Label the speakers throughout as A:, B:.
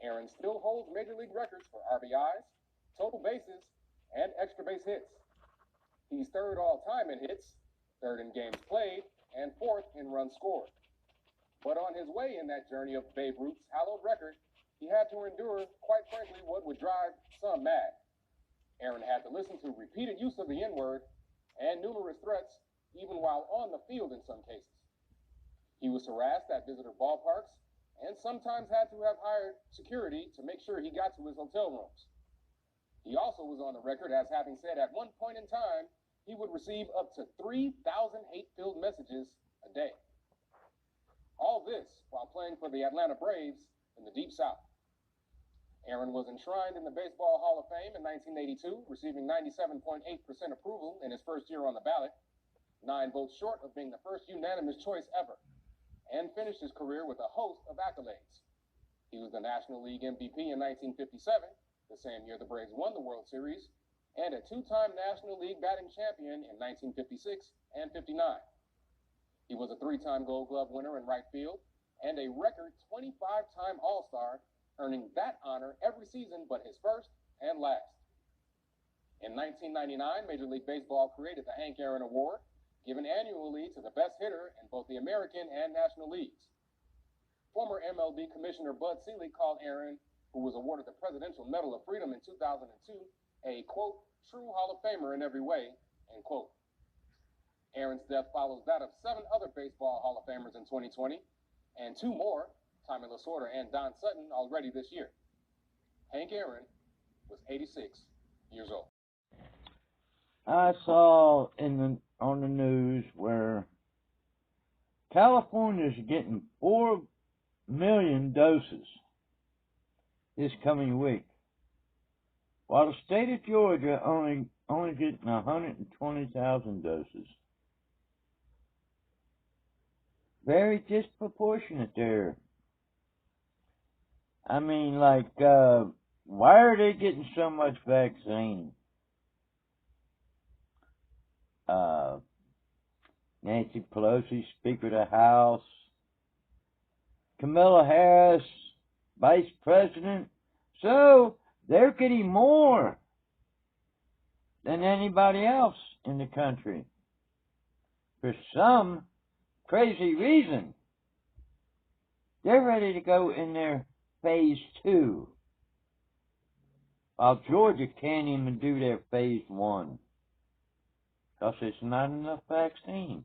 A: Aaron still holds major league records for RBIs, total bases, and extra base hits. He's third all-time in hits, third in games played, and fourth in runs scored. But on his way in that journey of Babe Ruth's hallowed record, he had to endure, quite frankly, what would drive some mad. Aaron had to listen to repeated use of the N-word and numerous threats, even while on the field in some cases. He was harassed at visitor ballparks and sometimes had to have hired security to make sure he got to his hotel rooms. He also was on the record as having said at one point in time he would receive up to 3,000 hate-filled messages a day. All this while playing for the Atlanta Braves in the Deep South. Aaron was enshrined in the Baseball Hall of Fame in 1982, receiving 97.8% approval in his first year on the ballot, 9 votes short of being the first unanimous choice ever, and finished his career with a host of accolades. He was the National League MVP in 1957, the same year the Braves won the World Series, and a 2-time National League batting champion in 1956 and 59. He was a 3-time Gold Glove winner in right field and a record 25-time All-Star, earning that honor every season but his first and last. In 1999, Major League Baseball created the Hank Aaron Award, given annually to the best hitter in both the American and National Leagues. Former MLB Commissioner Bud Selig called Aaron, who was awarded the Presidential Medal of Freedom in 2002, a, quote, true Hall of Famer in every way, end quote. Aaron's death follows that of 7 other Baseball Hall of Famers in 2020, and 2 more, Tommy Lasorda and Don Sutton, already this year. Hank Aaron was 86 years old.
B: I saw on the news where California's getting 4 million doses this coming week, while the state of Georgia only getting 120,000 doses. Very disproportionate there. I mean, like, why are they getting so much vaccine? Nancy Pelosi, Speaker of the House, Kamala Harris, Vice President. So, they're getting more than anybody else in the country. For some crazy reason, they're ready to go in their phase 2, while Georgia can't even do their phase 1, because there's not enough vaccine.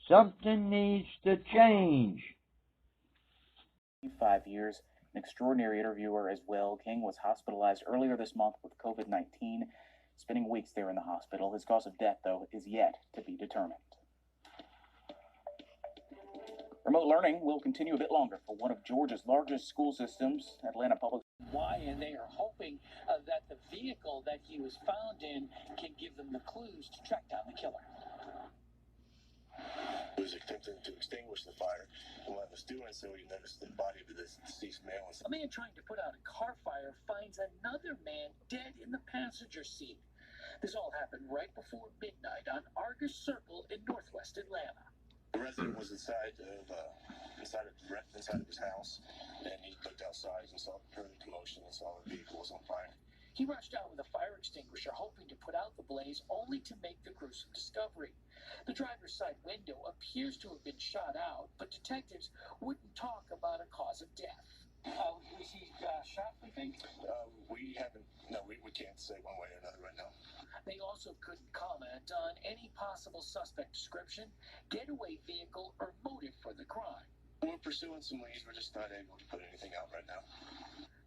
B: Something needs to change.
C: 5 years, an extraordinary interviewer as well. King was hospitalized earlier this month with COVID-19, spending weeks there in the hospital. His cause of death, though, is yet to be determined. Remote learning will continue a bit longer for one of Georgia's largest school systems, Atlanta Public.
D: Why, and they are hoping that the vehicle that he was found in can give them the clues to track down the killer.
E: He was attempting to extinguish the fire, and while he was doing so, he noticed the body of this deceased male.
D: A man trying to put out a car fire finds another man dead in the passenger seat. This all happened right before midnight on Argus Circle in northwest Atlanta.
E: The resident was inside of his house, and he looked outside and heard a commotion and saw the vehicle was on fire.
D: He rushed out with a fire extinguisher, hoping to put out the blaze, only to make the gruesome discovery. The driver's side window appears to have been shot out, but detectives wouldn't talk about a cause of death. Was he shot, we think?
E: We can't say one way or another right now.
D: They also couldn't comment on any possible suspect description, getaway vehicle, or motive for the crime.
E: We're pursuing some leads. We're just not able to put anything out right now.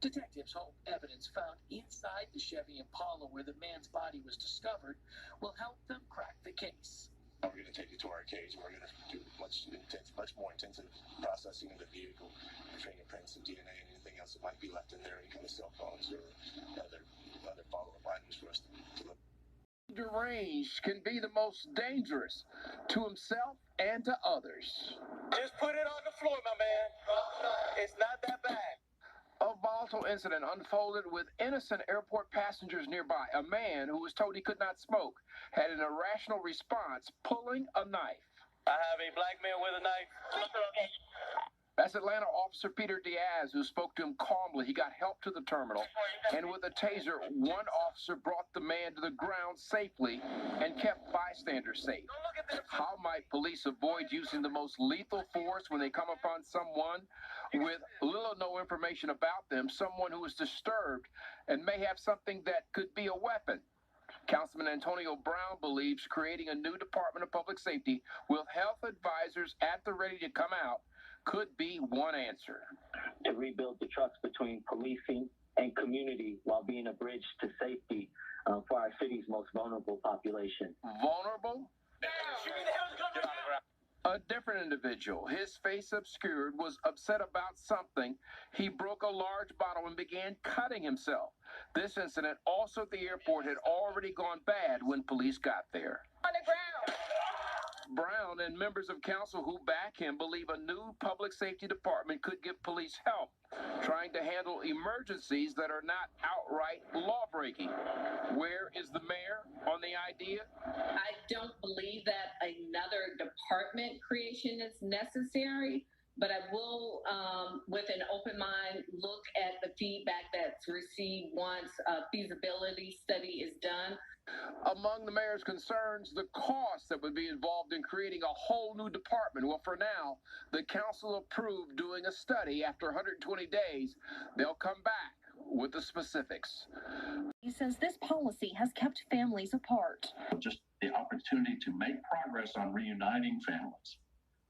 D: Detectives hope evidence found inside the Chevy Impala where the man's body was discovered will help them crack the case.
E: We're going to take you to our cage. We're going to do much more intensive processing of the vehicle, fingerprints and DNA and anything else that might be left in there, including cell phones or other follow-up items for us to look.
A: Deranged can be the most dangerous to himself and to others.
F: Just put it on the floor, my man. It's not that bad.
A: A volatile incident unfolded with innocent airport passengers nearby. A man who was told he could not smoke had an irrational response, pulling a knife.
F: I have a black man with a knife.
A: That's Atlanta Officer Peter Diaz, who spoke to him calmly. He got help to the terminal, and with a taser, one officer brought the man to the ground safely and kept bystanders safe. How might police avoid using the most lethal force when they come upon someone with little or no information about them, someone who is disturbed and may have something that could be a weapon? Councilman Antonio Brown believes creating a new Department of Public Safety with health advisors at the ready to come out could be one answer.
G: To rebuild the trust between policing and community while being a bridge to safety for our city's most vulnerable population.
A: Vulnerable? A different individual, his face obscured, was upset about something. He broke a large bottle and began cutting himself. This incident, also at the airport, had already gone bad when police got there. On the ground. Brown and members of council who back him believe a new public safety department could give police help trying to handle emergencies that are not outright law-breaking. Where is the mayor on the idea?
H: I don't believe that another department creation is necessary, but I will, with an open mind, look at the feedback that's received once a feasibility study is done.
A: Among the mayor's concerns, the cost that would be involved in creating a whole new department. Well, for now, the council approved doing a study. After 120 days, they'll come back with the specifics.
I: He says this policy has kept families apart.
J: Just the opportunity to make progress on reuniting families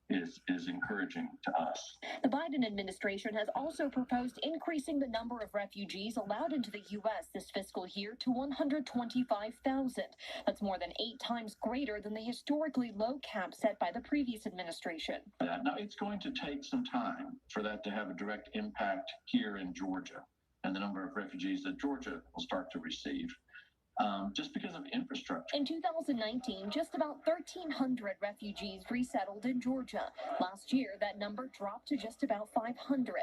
J: is encouraging to us.
I: The Biden administration has also proposed increasing the number of refugees allowed into the U.S. this fiscal year to 125,000. That's more than 8 times greater than the historically low cap set by the previous administration.
J: Now, it's going to take some time for that to have a direct impact here in Georgia and the number of refugees that Georgia will start to receive. Just because of infrastructure.
I: In 2019, just about 1,300 refugees resettled in Georgia. Last year, that number dropped to just about 500.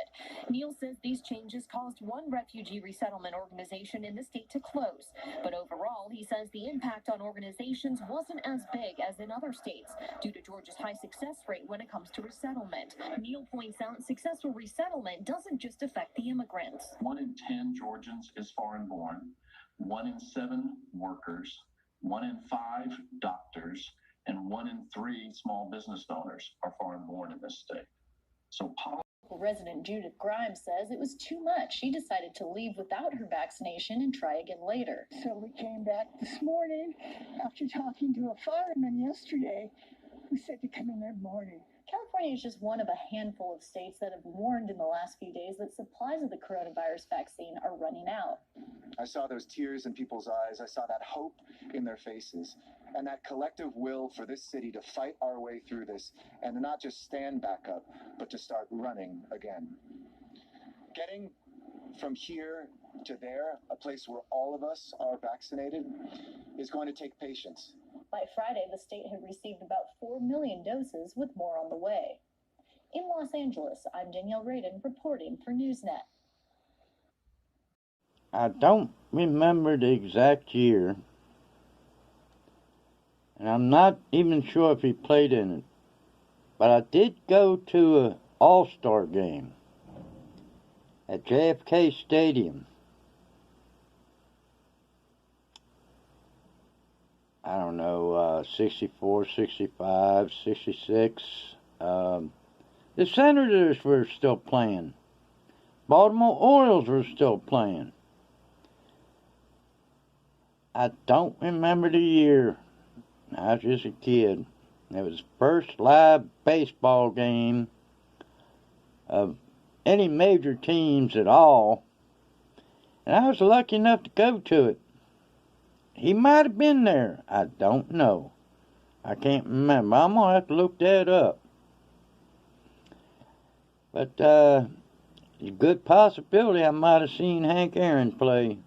I: Neal says these changes caused one refugee resettlement organization in the state to close. But overall, he says the impact on organizations wasn't as big as in other states due to Georgia's high success rate when it comes to resettlement. Neal points out successful resettlement doesn't just affect the immigrants.
J: 1 in 10 Georgians is foreign born. 1 in 7 workers, 1 in 5 doctors, and 1 in 3 small business owners are foreign born in this state. So
K: resident Judith Grimes says it was too much. She decided to leave without her vaccination and try again later.
L: So we came back this morning after talking to a fireman yesterday who said to come in the morning.
K: California is just one of a handful of states that have warned in the last few days that supplies of the coronavirus vaccine are running out.
M: I saw those tears in people's eyes. I saw that hope in their faces and that collective will for this city to fight our way through this and to not just stand back up, but to start running again. Getting from here to there, a place where all of us are vaccinated, is going to take patience.
K: By Friday, the state had received about 4 million doses, with more on the way. In Los Angeles, I'm Danielle Radin reporting for NewsNet.
B: I don't remember the exact year, and I'm not even sure if he played in it, but I did go to an All-Star game at JFK Stadium. I don't know, 64, 65, 66. The Senators were still playing. Baltimore Orioles were still playing. I don't remember the year. I was just a kid. It was the first live baseball game of any major teams at all. And I was lucky enough to go to it. He might have been there. I don't know. I can't remember. I'm going to have to look that up. But a good possibility I might have seen Hank Aaron play.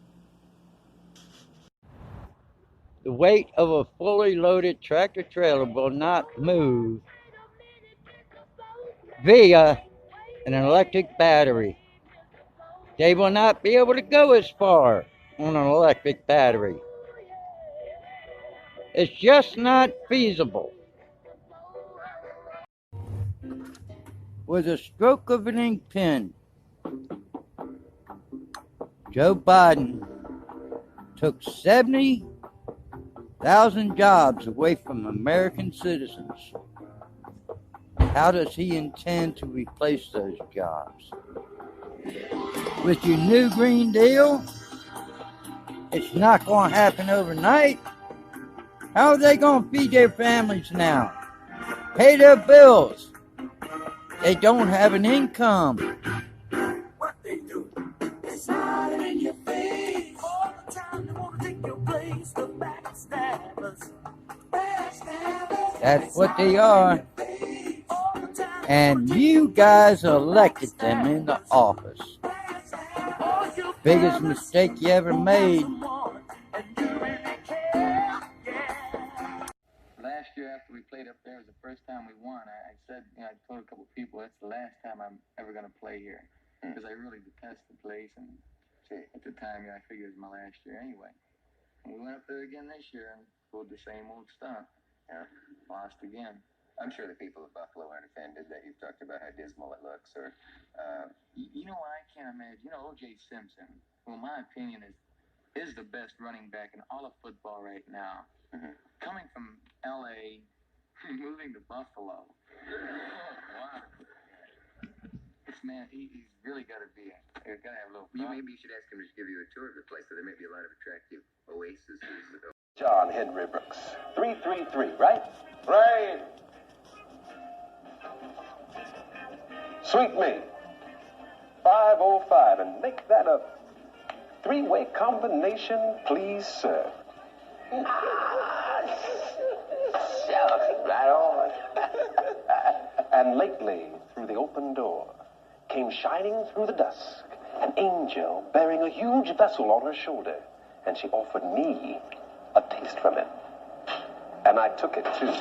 B: The weight of a fully loaded tractor trailer will not move via an electric battery. They will not be able to go as far on an electric battery. It's just not feasible. with a stroke of an ink pen. Joe Biden took 70,000 jobs away from American citizens. How does he intend to replace those jobs? With your new Green Deal? It's not going to happen overnight. How are they going to feed their families now? Pay their bills? They don't have an income.
F: What they do? Slide in your face all the time. They want to take your place. The backstabbers.
B: That's what they are. And you guys elected them into office. Biggest mistake you ever made.
N: Last year after we played up there was the first time we won. I said, I told a couple people that's the last time I'm ever going to play here. Because I really detest the place. And at the time, I figured it was my last year anyway. And we went up there again this year and pulled the same old stunt. Yeah. Lost again.
A: I'm sure the people of Buffalo aren't offended that you've talked about how dismal it looks, or...
N: You know what I can't imagine? You know, O.J. Simpson, who in my opinion is the best running back in all of football right now. Mm-hmm. Coming from L.A., moving to Buffalo. Wow. This man, he's really got to be he's got to have a little fun.
A: Maybe you should ask him to give you a tour of the place, so there may be a lot of attractive oases.
E: John Henry Brooks. 333, right? Right. Sweet me. 505, and make that a three-way combination, please, sir. Shucks, right on. And lately, through the open door, came shining through the dusk an angel bearing a huge vessel on her shoulder, and she offered me a taste from it. And I took it, too.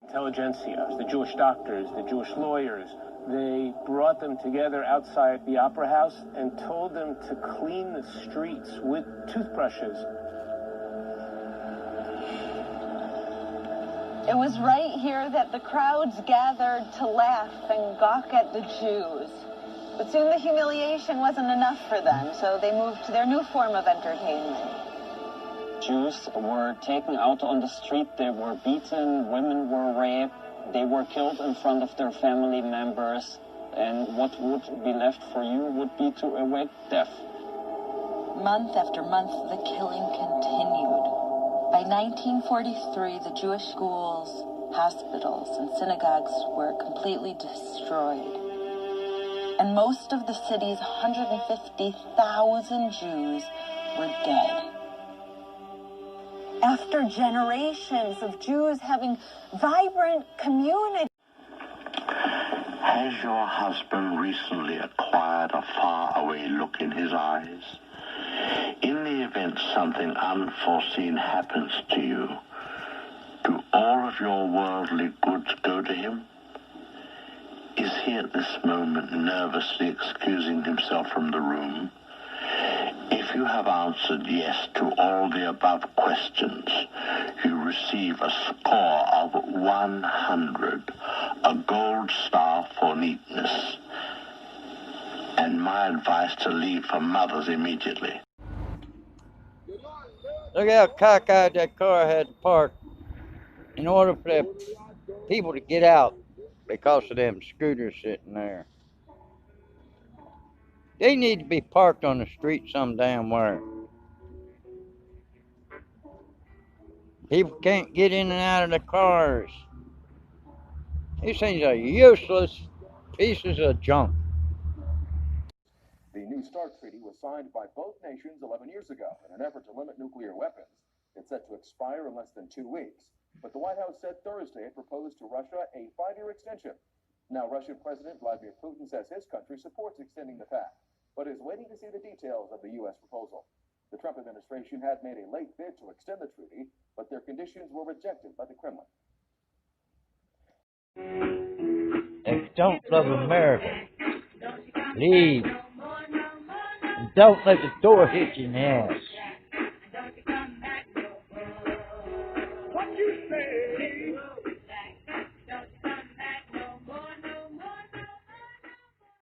O: Intelligentsia, the Jewish doctors, the Jewish lawyers, they brought them together outside the Opera House and told them to clean the streets with toothbrushes.
P: It was right here that the crowds gathered to laugh and gawk at the Jews. But soon the humiliation wasn't enough for them, so they moved to their new form of entertainment.
Q: Jews were taken out on the street, they were beaten, women were raped, they were killed in front of their family members, and what would be left for you would be to await death.
P: Month after month, the killing continued. By 1943, the Jewish schools, hospitals, and synagogues were completely destroyed. And most of the city's 150,000 Jews were dead. After generations of Jews having vibrant communities.
R: Has your husband recently acquired a faraway look in his eyes? In the event something unforeseen happens to you, do all of your worldly goods go to him? Is he at this moment nervously excusing himself from the room? If you have answered yes to all the above questions, you receive a score of 100, a gold star for neatness, and my advice to leave for mothers immediately.
B: Look how cockeyed that car had to park in order for the people to get out because of them scooters sitting there. They need to be parked on the street some damn where. People can't get in and out of the cars. These things are useless pieces of junk.
A: The New START treaty was signed by both nations 11 years ago in an effort to limit nuclear weapons. It's set to expire in less than 2 weeks. But the White House said Thursday it proposed to Russia a 5-year extension. Now, Russian President Vladimir Putin says his country supports extending the pact, but is waiting to see the details of the U.S. proposal. The Trump administration had made a late bid to extend the treaty, but their conditions were rejected by the Kremlin.
B: If you don't love America, leave. And don't let the door hit you in the ass.